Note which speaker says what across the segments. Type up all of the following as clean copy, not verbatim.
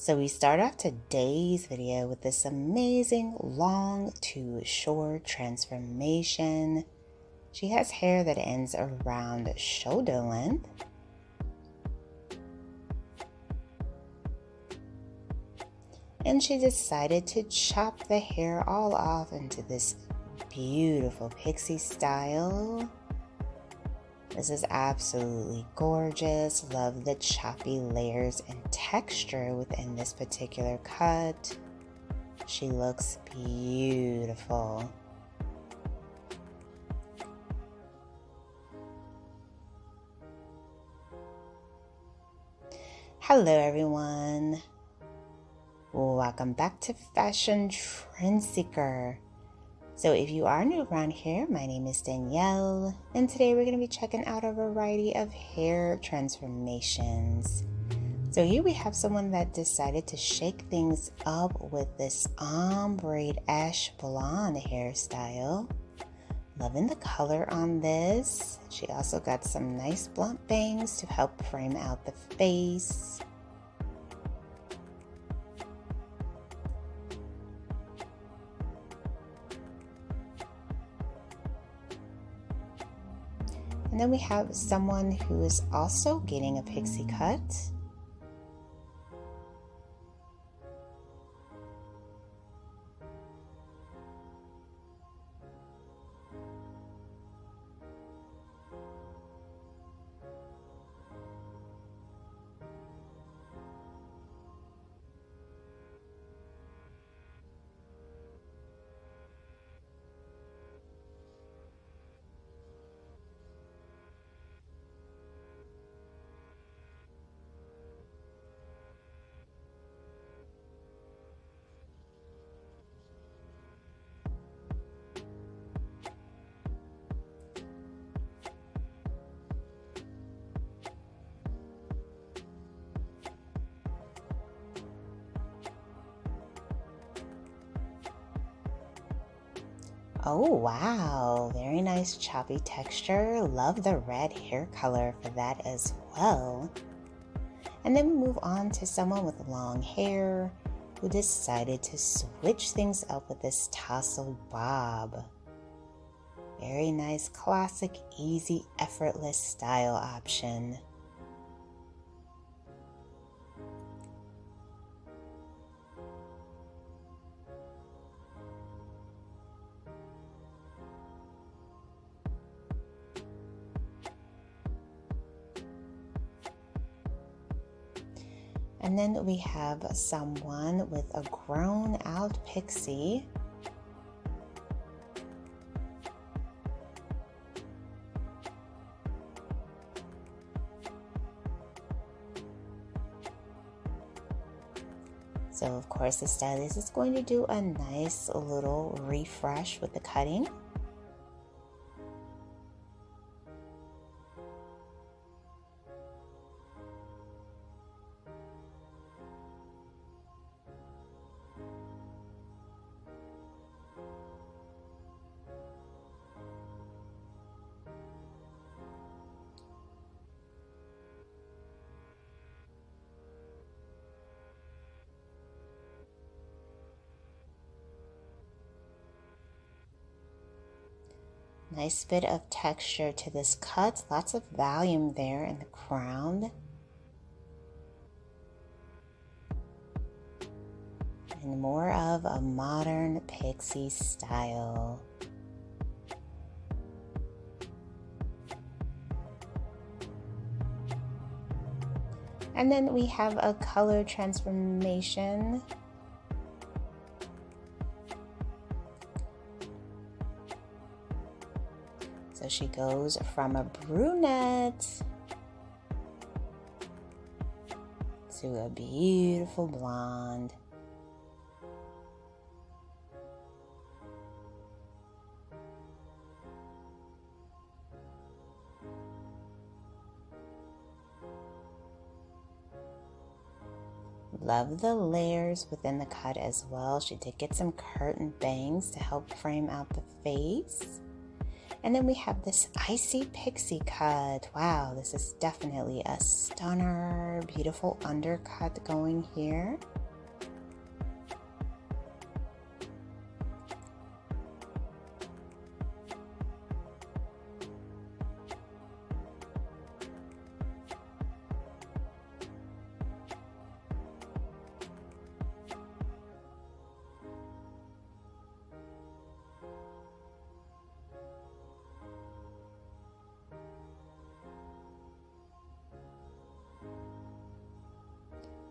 Speaker 1: So we start off today's video with this amazing long to short transformation. She has hair that ends around shoulder length. And she decided to chop the hair all off into this beautiful pixie style. This is absolutely gorgeous. Love the choppy layers and texture within this particular cut. She looks beautiful. Hello everyone. Welcome back to Fashion Trendseeker. So if you are new around here, my name is Danielle, and today we're going to be checking out a variety of hair transformations. So here we have someone that decided to shake things up with this Ombre Ash blonde hairstyle. Loving the color on this. She also got some nice blunt bangs to help frame out the face. And then we have someone who is also getting a pixie cut. Oh wow, very nice choppy texture. Love the red hair color for that as well. And then we move on to someone with long hair who decided to switch things up with this Tassel Bob. Very nice, classic, easy, effortless style option. And then we have someone with a grown out pixie. So of course the stylist is going to do a nice little refresh with the cutting. Nice bit of texture to this cut, lots of volume there in the crown. And more of a modern pixie style. And then we have a color transformation. So she goes from a brunette to a beautiful blonde. Love the layers within the cut as well. She did get some curtain bangs to help frame out the face. And then we have this Icy Pixie cut. Wow, this is definitely a stunner, beautiful undercut going here.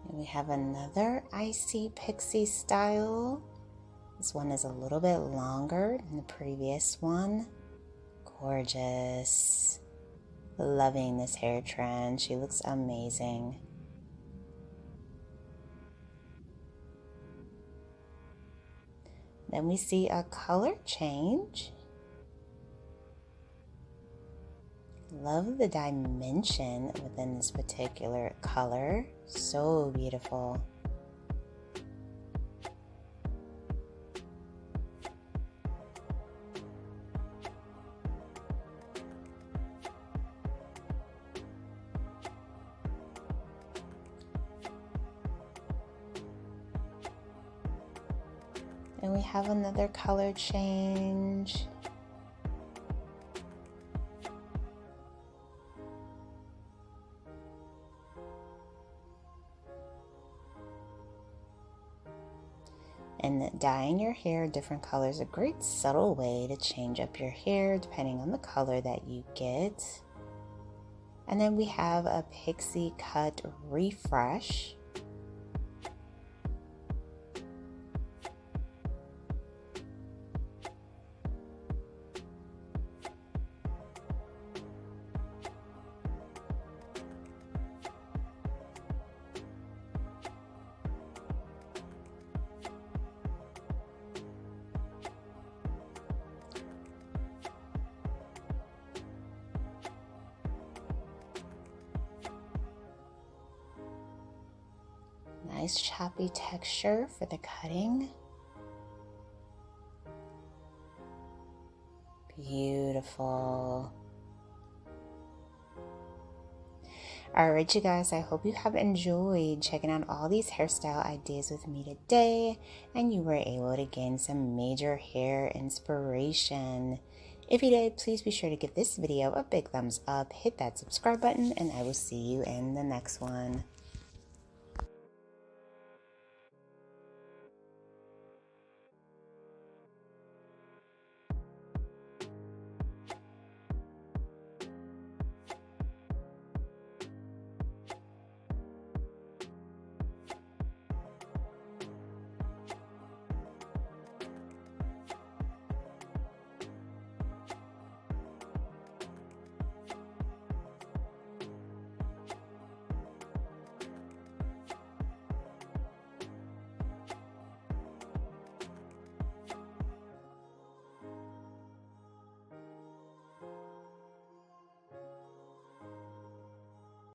Speaker 1: And we have another Icy Pixie style. This one is a little bit longer than the previous one. Gorgeous. Loving this hair trend. She looks amazing. Then we see a color change. Love the dimension within this particular color. So beautiful. And we have another color change. And dyeing your hair different colors is a great subtle way to change up your hair depending on the color that you get. And then we have a pixie cut refresh. Nice choppy texture for the cutting. Beautiful. Alright you guys, I hope you have enjoyed checking out all these hairstyle ideas with me today and you were able to gain some major hair inspiration. If you did, please be sure to give this video a big thumbs up, hit that subscribe button, and I will see you in the next one.